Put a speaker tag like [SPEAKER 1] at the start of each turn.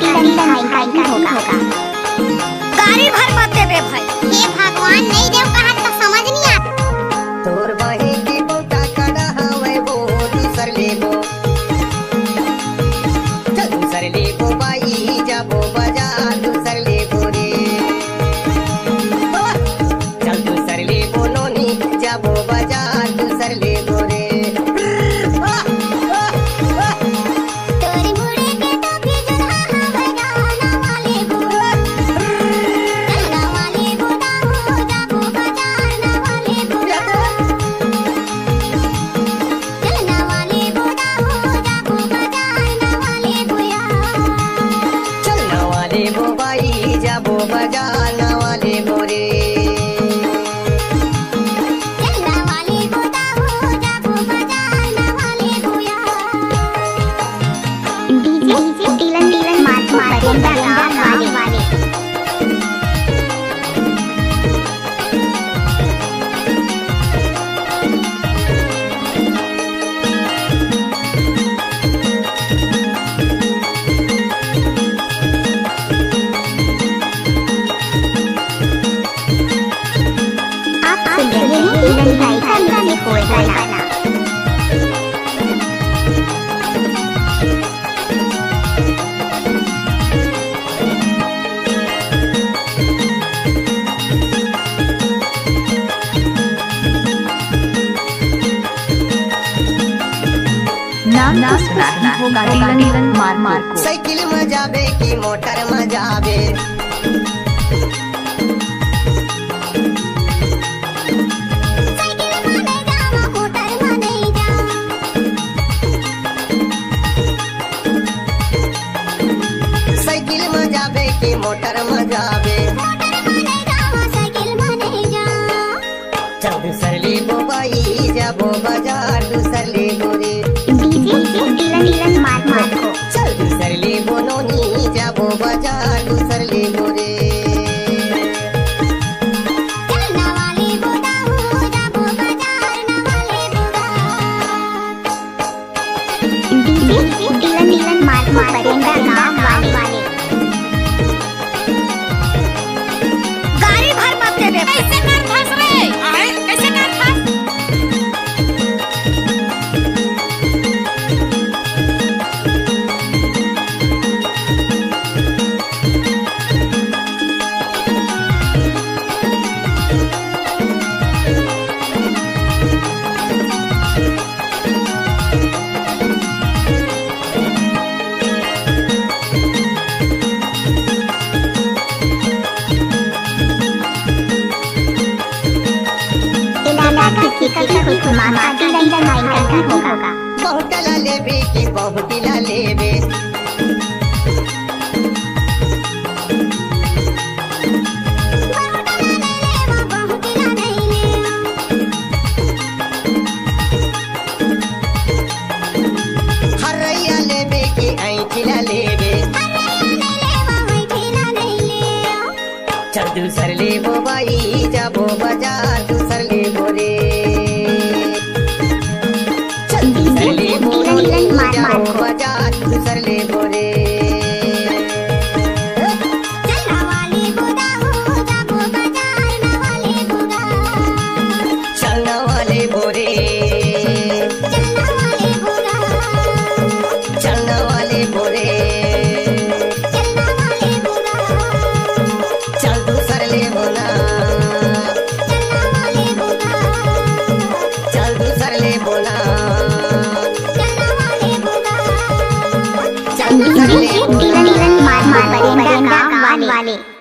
[SPEAKER 1] गाड़ी होगा।
[SPEAKER 2] गाड़ी भर मत देबे भाई।
[SPEAKER 1] हे भगवान नहीं देव कहा तो समझ नहीं आता।
[SPEAKER 3] तोर बही की बोटा कड़ा हवे वो दूसर लेबो, चल दूसर लेबो बाई जाबो बाजार दूसर लेबो रे, चल दूसर लेबो नोनी जाबो बाजार दूसर लेबो रे।
[SPEAKER 1] तोरी मुड़े के तो भी जुड़ा हवे गाना वाले बुआ, गाना वाले बुआ हो जाबो बाजार ना वाले बुआ, गाना वाले बुआ हो जाबो बाजार ना वाले बुआ।
[SPEAKER 3] चल ना वाले बो बाई जाबो बाजार ना वाले बोरे,
[SPEAKER 1] गाना वाले बुआ हो जाबो बाजार ना वाले बुआ। डीजे टीलन मार करेंदा गाँव वाले। आप सुन रहे हैं टीलन भाई का म्यूजिक कोई गाना।
[SPEAKER 2] नाम सुना होगा टीलन मार को।
[SPEAKER 3] साइकिल में जाबे की मोटर में जाबे,
[SPEAKER 1] साइकिल में नहीं जावा मोटर में नहीं जा,
[SPEAKER 3] साइकिल में जाबे की मोटर में जाबे,
[SPEAKER 1] मोटर में नहीं जावा साइकिल में नहीं जा।
[SPEAKER 3] चल दूसर लेबो बाई जाबो बाजार दूसर लेबो रे,
[SPEAKER 1] डीजे टीलन मार को।
[SPEAKER 3] चल दूसर लेबो नोनी जाबो बाजार दूसर लेबो रे।
[SPEAKER 1] गाना वाले बुआ हो जाबो बाजार ना वाले बुआ। डीजे टीलन मार करेंदा गाँव वाले।
[SPEAKER 2] गाड़ी भर मत देबे। कैसे कर फंस रे? कैसे कर फंस?
[SPEAKER 1] मामा टीलन होगा।
[SPEAKER 3] बहुटला लेबे की बहुटिला लेबे, हरैया लेबे की ऐठिला लेबे, चल दूसर लेबो बाई जाबो बाजार दूसर लेबो रे, चल दूसर लेबो नोनी जाबो बाजार दूसर लेबो रे। चलना वाले बोरे, चलना वाले बोरे, चल दूसर लेबो ना, चल दूसर लेबो ना, चल दूसर लेबो ना।
[SPEAKER 1] टीलन मार करेंदा